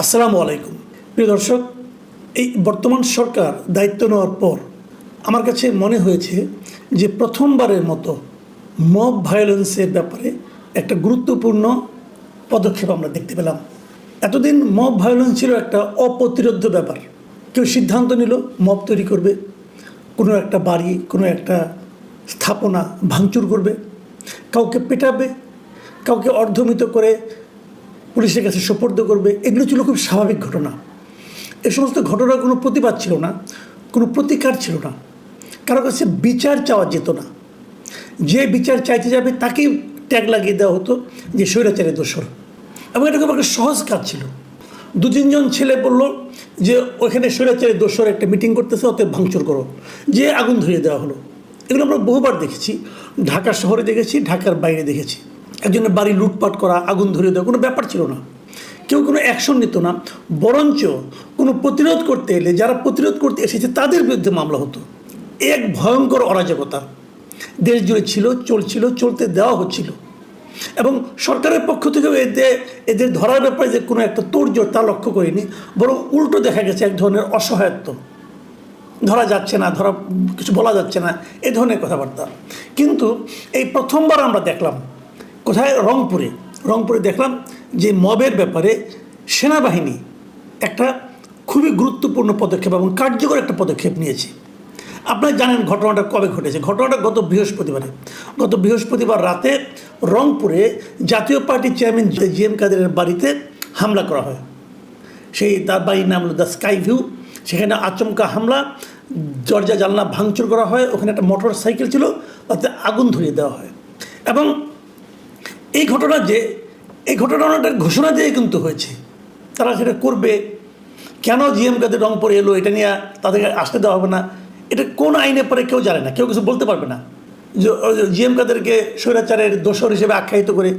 আসসালামু আলাইকুম প্রিয় দর্শক, এই বর্তমান সরকার দায়িত্ব নেওয়ার পর আমার কাছে মনে হয়েছে যে প্রথমবারের মতো মব ভায়োলেন্সের ব্যাপারে একটা গুরুত্বপূর্ণ পদক্ষেপ আমরা দেখতে পেলাম। এতদিন মব ভায়োলেন্স ছিল একটা অপ্রতিরোধ্য ব্যাপার। কেউ সিদ্ধান্ত নিল মব তৈরি করবে, কোনো একটা বাড়ি, কোনো একটা স্থাপনা ভাঙচুর করবে, কাউকে পেটাবে, কাউকে অর্ধমিত করে পুলিশের কাছে সোপর্দ করবে। এগুলো ছিল খুব স্বাভাবিক ঘটনা। এ সমস্ত ঘটনার কোনো প্রতিবাদ ছিল না, কোনো প্রতিকার ছিল না, কারো কাছে বিচার চাওয়া যেত না। যে বিচার চাইতে যাবে তাকেই ট্যাগ লাগিয়ে দেওয়া হতো যে স্বৈরাচারের দোসর। এবং এটা খুব একটা সহজ কাজ ছিল। দু তিনজন ছেলে বলল যে ওইখানে স্বৈরাচারের দোসর একটা মিটিং করতেছে, ওতে ভাঙচুর করো, যে আগুন ধরিয়ে দেওয়া হলো। এগুলো আমরা বহুবার দেখেছি, ঢাকা শহরে দেখেছি, ঢাকার বাইরে দেখেছি। একজনের বাড়ি লুটপাট করা, আগুন ধরিয়ে দেওয়া কোনো ব্যাপার ছিল না। কেউ কোনো অ্যাকশন নিত না, বরঞ্চ কোনো প্রতিরোধ করতে এলে যারা প্রতিরোধ করতে এসেছে তাদের বিরুদ্ধে মামলা হতো। এক ভয়ঙ্কর অরাজকতা দেশ জুড়ে ছিল, চলছিল, চলতে দেওয়া হচ্ছিল। এবং সরকারের পক্ষ থেকেও এদের ধরার ব্যাপারে যে কোনো একটা তোড়জোড় তা লক্ষ্য করিনি, বরং উল্টো দেখা গেছে এক ধরনের অসহায়ত্ব। ধরা যাচ্ছে না, কিছু বলা যাচ্ছে না, এ ধরনের কথাবার্তা। কিন্তু এই প্রথমবার আমরা দেখলাম, কোথায়, রংপুরে দেখলাম যে মবের ব্যাপারে সেনাবাহিনী একটা খুবই গুরুত্বপূর্ণ পদক্ষেপ এবং কার্যকর একটা পদক্ষেপ নিয়েছে। আপনারা জানেন ঘটনাটা কবে ঘটেছে। ঘটনাটা গত বৃহস্পতিবার রাতে রংপুরে জাতীয় পার্টির চেয়ারম্যান জিএম কাদেরের বাড়িতে হামলা করা হয়। তার বাড়ির নাম হলো দ্য স্কাই ভিউ। সেখানে আচমকা হামলা, দরজা জানলা ভাঙচুর করা হয়। ওখানে একটা মোটর সাইকেল ছিল, তাতে আগুন ধরিয়ে দেওয়া হয়। এবং এই ঘটনাটার ঘোষণা দিয়ে কিন্তু হয়েছে তারা সেটা করবে। কেন জিএম কাদের রংপুরে এলো এটা নিয়ে তাদেরকে আসতে দেওয়া হবে না, এটা কোন আইনে পরে কেউ জানে না, কেউ কিছু বলতে পারবে না। জিএম কাদেরকে স্বৈরাচারের দোসর হিসেবে আখ্যায়িত করে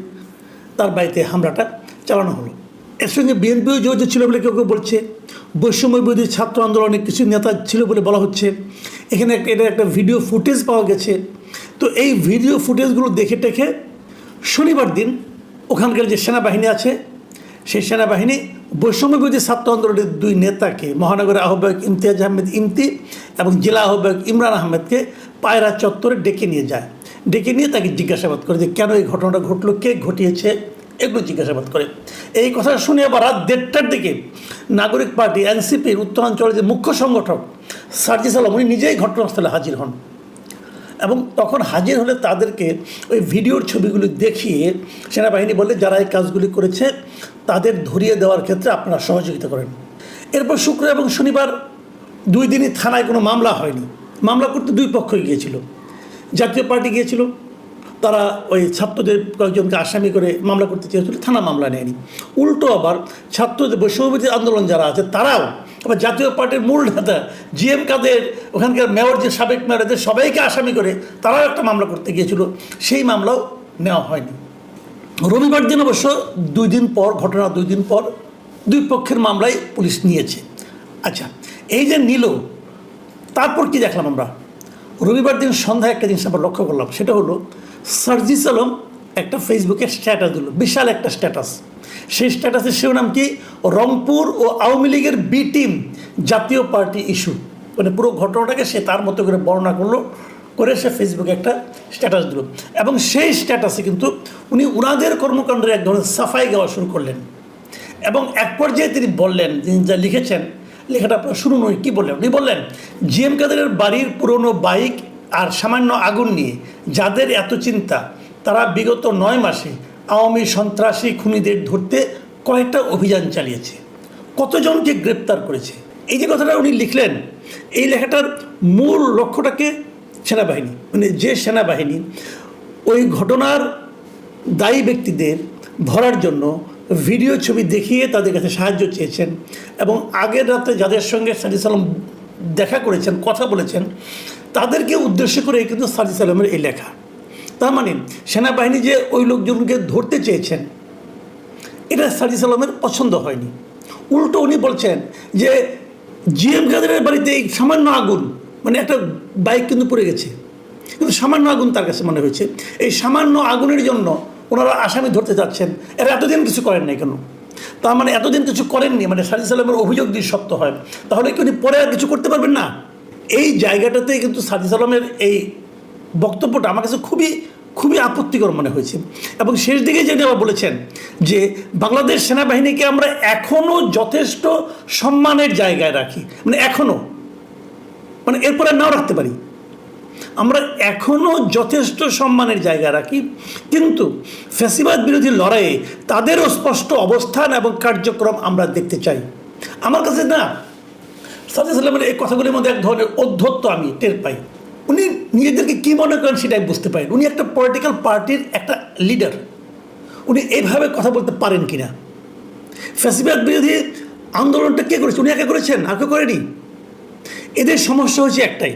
তার বাড়িতে হামলাটা চালানো হলো। এর সঙ্গে বিএনপিও জড়িত ছিল বলে কেউ বলছে। বৈষম্য বিরোধী ছাত্র আন্দোলনের কিছু নেতা ছিল বলে বলা হচ্ছে। এখানে এটা একটা ভিডিও ফুটেজ পাওয়া গেছে। তো এই ভিডিও ফুটেজগুলো দেখে টেখে শনিবার দিন ওখানকার যে সেনাবাহিনী আছে, সেই সেনাবাহিনী বৈষম্য বিরোধী ছাত্র আন্দোলনের দুই নেতাকে, মহানগরের আহ্বায়ক ইমতিয়াজ আহমেদ ইমতি এবং জেলা আহ্বায়ক ইমরান আহমেদকে পায়রা চত্বরে ডেকে নিয়ে যায়। ডেকে নিয়ে তাকে জিজ্ঞাসাবাদ করে যে কেন এই ঘটনাটা ঘটলো, কে ঘটিয়েছে, এগুলো জিজ্ঞাসাবাদ করে। এই কথা শুনে আবার রাত 1:30টার দিকে নাগরিক পার্টি এনসিপির উত্তরাঞ্চলের যে মুখ্য সংগঠক সার্জিস আলম, উনি নিজেই ঘটনাস্থলে হাজির হন। এবং তখন হাজির হলে তাদেরকে ওই ভিডিওর ছবিগুলি দেখিয়ে সেনাবাহিনী বলে যারা এই কাজগুলি করেছে তাদের ধরিয়ে দেওয়ার ক্ষেত্রে আপনারা সহযোগিতা করেন। এরপর শুক্র এবং শনিবার 2 দিনই থানায় কোনো মামলা হয়নি। মামলা করতে দুই পক্ষই গিয়েছিল। জাতীয় পার্টি গিয়েছিল, তারা ওই ছাত্রদের কয়েকজনকে আসামি করে মামলা করতে চেয়েছিল, থানা মামলা নেয়নি। উল্টো আবার ছাত্রদের বৈষম্যবিরোধী আন্দোলন যারা আছে তারাও আবার জাতীয় পার্টির মূল নেতা জিএম কাদের, ওখানকার মেয়র, যে সাবেক মেয়র, এদের সবাইকে আসামি করে তারাও একটা মামলা করতে গিয়েছিল, সেই মামলাও নেওয়া হয়নি। রবিবার দিন অবশ্য 2 দিন পর, ঘটনা 2 দিন পর দুই পক্ষের মামলায় পুলিশ নিয়েছে। আচ্ছা, এই যে নিল, তারপর কি দেখলাম আমরা? রবিবার দিন সন্ধ্যায় একটা জিনিস আমরা লক্ষ্য করলাম, সেটা হলো সার্জিস আলম একটা ফেসবুকে স্ট্যাটাস দিল, বিশাল একটা স্ট্যাটাস। সেই স্ট্যাটাসের শিরোনাম কি? রংপুর ও আওয়ামী লীগের বি টিম জাতীয় পার্টি ইস্যু। মানে পুরো ঘটনাটাকে সে তার মতো করে বর্ণনা করে সে ফেসবুকে একটা স্ট্যাটাস দিল। এবং সেই স্ট্যাটাসে কিন্তু উনি উনাদের কর্মকাণ্ডের এক ধরনের সাফাই গাওয়া শুরু করলেন। এবং এক পর্যায়ে তিনি বললেন, তিনি যা লিখেছেন, লেখাটা আপনারা শুনুন উনি কী বললেন। উনি বললেন, জিএম কাদেরের বাড়ির পুরনো বাইক আর সামান্য আগুন নিয়ে যাদের এত চিন্তা, তারা বিগত 9 মাসে আওয়ামী সন্ত্রাসী খুনিদের ধরতে কয়েকটা অভিযান চালিয়েছে, কতজনকে গ্রেপ্তার করেছে। এই যে কথাটা উনি লিখলেন, এই লেখাটার মূল লক্ষ্যটাকে সেনাবাহিনী, মানে যে সেনাবাহিনী ওই ঘটনার দায়ী ব্যক্তিদের ধরার জন্য ভিডিও ছবি দেখিয়ে তাদের কাছে সাহায্য চেয়েছেন এবং আগের রাতে যাদের সঙ্গে সার্জিস আলম দেখা করেছেন, কথা বলেছেন, তাদেরকে উদ্দেশ্য করে কিন্তু সার্জিস আলমের এই লেখা। তার মানে সেনাবাহিনী যে ওই লোকজনকে ধরতে চেয়েছেন, এটা সার্জিস আলমের পছন্দ হয়নি। উল্টো উনি বলছেন যে জিএম কাদেরের বাড়িতে এই সামান্য আগুন, মানে একটা বাইক কিন্তু পড়ে গেছে, কিন্তু সামান্য আগুন তার কাছে মনে হয়েছে। এই সামান্য আগুনের জন্য ওনারা আসামি ধরতে যাচ্ছেন, এরা এতদিন কিছু করেন নাই কেন? তার মানে এতদিন কিছু করেননি, মানে সাজিদ সালামের অভিযোগ দিয়ে সত্য হয়, তাহলে কি উনি পরে আর কিছু করতে পারবেন না? এই জায়গাটাতে কিন্তু সাজিদ সালামের এই বক্তব্যটা আমার কাছে খুবই খুবই আপত্তিকর মনে হয়েছে। এবং শেষ দিকে যেটা বলেছেন যে বাংলাদেশ সেনাবাহিনীকে আমরা এখনও যথেষ্ট সম্মানের জায়গায় রাখি, মানে এখনও, মানে এরপরে নাও রাখতে পারি, আমরা এখনও যথেষ্ট সম্মানের জায়গা রাখি, কিন্তু ফ্যাসিবাদ বিরোধী লড়াইয়ে তাদেরও স্পষ্ট অবস্থান এবং কার্যক্রম আমরা দেখতে চাই। আমার কাছে না সাজিদ সালামের এই কথাগুলির মধ্যে এক ধরনের অধ্যত্ব আমি টের পাই। উনি নিজেদেরকে কী মনে করেন সেটাই বুঝতে পারেন। উনি একটা পলিটিক্যাল পার্টির একটা লিডার, উনি এইভাবে কথা বলতে পারেন কি না? ফ্যাসিবাদ বিরোধী আন্দোলনটা কে করেছে? উনি একা করেছেন, আর কেউ করেনি। এদের সমস্যা হচ্ছে একটাই,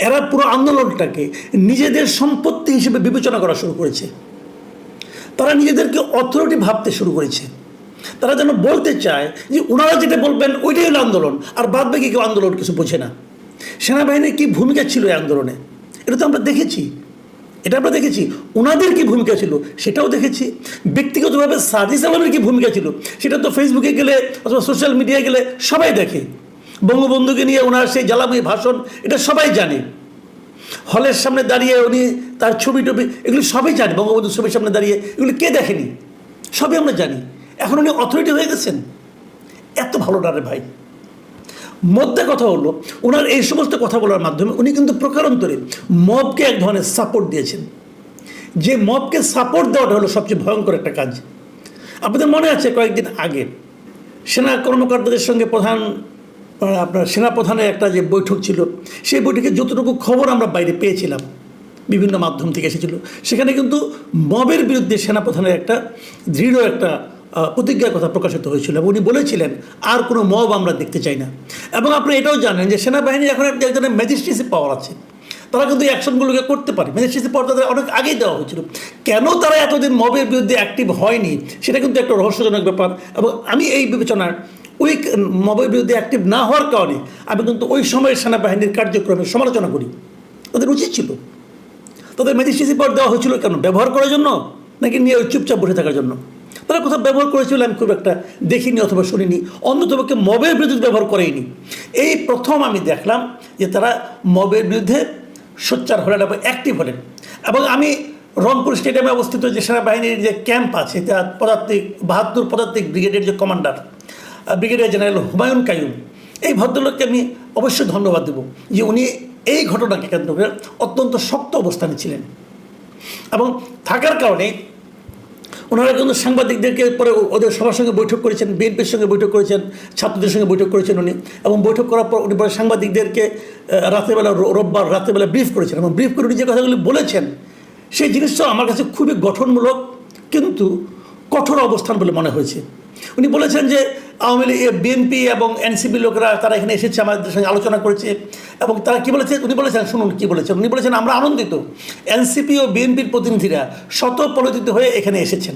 এরা পুরো আন্দোলনটাকে নিজেদের সম্পত্তি হিসেবে বিবেচনা করা শুরু করেছে। তারা নিজেদেরকে অথরিটি ভাবতে শুরু করেছে। তারা যেন বলতে চায় যে ওনারা যেটা বলবেন ওইটাই হলো আন্দোলন, আর বাদ বাকি কেউ আন্দোলন কিছু বোঝে না। সেনাবাহিনীর কী ভূমিকা ছিল এই আন্দোলনে এটা তো আমরা দেখেছি, ওনাদের কী ভূমিকা ছিল সেটাও দেখেছি। ব্যক্তিগতভাবে সাজিদ সালামের কী ভূমিকা ছিল সেটা তো ফেসবুকে গেলে অথবা সোশ্যাল মিডিয়ায় গেলে সবাই দেখে। বঙ্গবন্ধুকে নিয়ে ওনার সেই জ্বালাময়ী ভাষণ, এটা সবাই জানে। হলের সামনে দাঁড়িয়ে উনি তার ছবি টবি এগুলো সবাই জানে। বঙ্গবন্ধুর ছবির সামনে দাঁড়িয়ে এগুলো কে দেখেনি? সবই আমরা জানি। এখন উনি অথরিটি হয়ে গেছেন, এত ভালো না রে ভাই। মধ্যে কথা হলো, ওনার এই সমস্ত কথা বলার মাধ্যমে উনি কিন্তু প্রকারান্তরে মবকে এক ধরনের সাপোর্ট দিয়েছেন। যে মবকে সাপোর্ট দেওয়াটা হলো সবচেয়ে ভয়ঙ্কর একটা কাজ। আপনাদের মনে আছে কয়েকদিন আগে সেনা কর্মকর্তাদের সঙ্গে আপনার সেনাপ্রধানের একটা যে বৈঠক ছিল, সেই বৈঠকে যতটুকু খবর আমরা বাইরে পেয়েছিলাম, বিভিন্ন মাধ্যম থেকে এসেছিল, সেখানে কিন্তু মবের বিরুদ্ধে সেনাপ্রধানের একটা দৃঢ় একটা প্রতিজ্ঞার কথা প্রকাশিত হয়েছিল এবং উনি বলেছিলেন আর কোনো মব আমরা দেখতে চাই না। এবং আপনি এটাও জানেন যে সেনাবাহিনী এখন একজনের ম্যাজিস্ট্রেসি পাওয়ার আছে, তারা কিন্তু এই অ্যাকশনগুলোকে করতে পারে। ম্যাজিস্ট্রেসি পাওয়ার তাদের অনেক আগেই দেওয়া হয়েছিল। কেন তারা এতদিন মবের বিরুদ্ধে অ্যাক্টিভ হয়নি সেটা কিন্তু একটা রহস্যজনক ব্যাপার। এবং আমি এই বিবেচনার ওই মবের বিরুদ্ধে অ্যাক্টিভ না হওয়ার কারণে আমি কিন্তু ওই সময়ের সেনাবাহিনীর কার্যক্রমের সমালোচনা করি। তাদের উচিত ছিল, তাদের ম্যাজিস্ট্রেসি পাওয়ার দেওয়া হয়েছিল কেন? ব্যবহার করার জন্য নাকি নিয়ে ওই চুপচাপ বসে থাকার জন্য? তারা কোথাও ব্যবহার করেছিল আমি খুব একটা দেখিনি অথবা শুনিনি, অন্ততপক্ষে মবের বিরুদ্ধে ব্যবহার করেইনি। এই প্রথম আমি দেখলাম যে তারা মবের বিরুদ্ধে সোচ্চার হলেন এবং অ্যাক্টিভ হলেন। এবং আমি রংপুর স্টেডিয়ামে অবস্থিত যে সেনাবাহিনীর যে ক্যাম্প আছে, তার 72 পদাতিক ব্রিগেডের যে commander brigadier general Humayun Kaiyum, এই ভদ্রলোককে আমি অবশ্যই ধন্যবাদ দেব যে উনি এই ঘটনাকে কেন্দ্র করে অত্যন্ত শক্ত অবস্থানে ছিলেন এবং থাকার কারণে ওনারা কিন্তু সাংবাদিকদেরকে পরে ওদের সবার সঙ্গে বৈঠক করেছেন, বিএনপির সঙ্গে বৈঠক করেছেন, ছাত্রদের সঙ্গে বৈঠক করেছেন উনি। এবং বৈঠক করার পর উনি পরে সাংবাদিকদেরকে রোববার রাত্রেবেলা ব্রিফ করেছেন এবং ব্রিফ করে উনি যে কথাগুলি বলেছেন সেই জিনিসটা আমার কাছে খুবই গঠনমূলক কিন্তু কঠোর অবস্থান বলে মনে হয়েছে। উনি বলেছেন যে আওয়ামী লীগ, বিএনপি এবং এনসিপি লোকেরা তারা এখানে এসেছে, আমাদের সঙ্গে আলোচনা করেছে এবং তারা কী বলেছে উনি বলেছেন, শুনুন কী বলেছেন। উনি বলেছেন আমরা আনন্দিত এনসিপি ও বিএনপির প্রতিনিধিরা স্বতঃপ্রণোদিত হয়ে এখানে এসেছেন।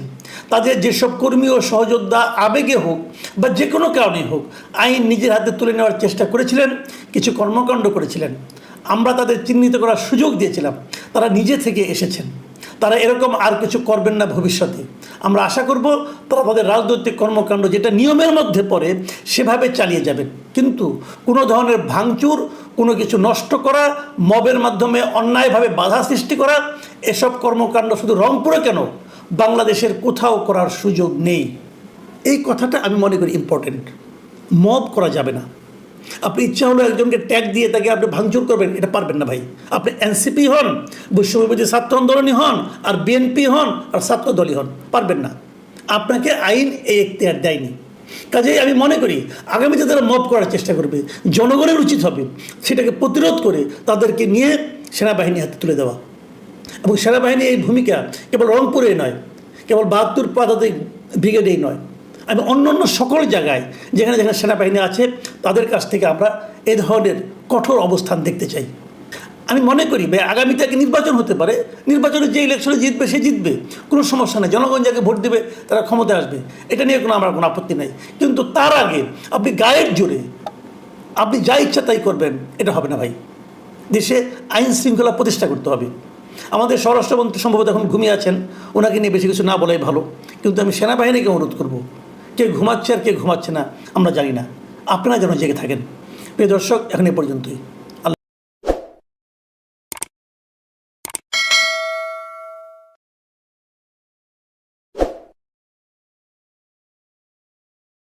তাদের যেসব কর্মী ও সহযোদ্ধা আবেগে হোক বা যে কোনো কারণেই হোক আইন নিজের হাতে তুলে নেওয়ার চেষ্টা করেছিলেন, কিছু কর্মকাণ্ড করেছিলেন, আমরা তাদের চিহ্নিত করার সুযোগ দিয়েছিলাম। তারা নিজে থেকে এসেছেন, তারা এরকম আর কিছু করবেন না ভবিষ্যতে। আমরা আশা করব তারা তাদের রাজনৈতিক কর্মকাণ্ড যেটা নিয়মের মধ্যে পড়ে সেভাবে চালিয়ে যাবেন, কিন্তু কোনো ধরনের ভাঙচুর, কোনো কিছু নষ্ট করা, মবের মাধ্যমে অন্যায়ভাবে বাধা সৃষ্টি করা, এসব কর্মকাণ্ড শুধু রংপুরে কেন বাংলাদেশের কোথাও করার সুযোগ নেই। এই কথাটা আমি মনে করি ইম্পর্টেন্ট। মব করা যাবে না। আপনি ইচ্ছা হলো একজনকে ট্যাগ দিয়ে তাকে আপনি ভাঙচুর করবেন, এটা পারবেন না ভাই। আপনি এনসিপি হন, বৈষম্যবিরোধী ছাত্র আন্দোলনী হন, আর বিএনপি হন, আর ছাত্রদলই হন, পারবেন না। আপনাকে আইন এই এখতিয়ার দেয়নি। কাজেই আমি মনে করি আগামীতে তারা মব করার চেষ্টা করবে, জনগণের উচিত হবে সেটাকে প্রতিরোধ করে তাদেরকে নিয়ে সেনাবাহিনীর হাতে তুলে দেওয়া। এবং সেনাবাহিনী এই ভূমিকা কেবল রংপুরেই নয়, কেবল 72 পদাতিক ব্রিগেডেই নয়, আমি অন্য অন্য সকল জায়গায় যেখানে যেখানে সেনাবাহিনী আছে তাদের কাছ থেকে আমরা এ ধরনের কঠোর অবস্থান দেখতে চাই। আমি মনে করি ভাই আগামীতে একটা নির্বাচন হতে পারে, নির্বাচনে যে ইলেকশনে জিতবে সে জিতবে, কোনো সমস্যা নেই, জনগণ যাকে ভোট দেবে তারা ক্ষমতায় আসবে, এটা নিয়ে আমার কোনো আপত্তি নাই। কিন্তু তার আগে আপনি গায়ের জোরে আপনি যা ইচ্ছা তাই করবেন, এটা হবে না ভাই। দেশে আইন শৃঙ্খলা প্রতিষ্ঠা করতে হবে। আমাদের স্বরাষ্ট্রমন্ত্রী সম্ভবত এখন ঘুমিয়ে আছেন, ওনাকে নিয়ে বেশি কিছু না বলাই ভালো, কিন্তু আমি সেনাবাহিনীকে অনুরোধ করব কে ঘুমাচ্ছে আর কে ঘুমাচ্ছে না আমরা জানি না, আপনারা যেন জেগে থাকেন। প্রিয় দর্শক, এখন এ পর্যন্তই।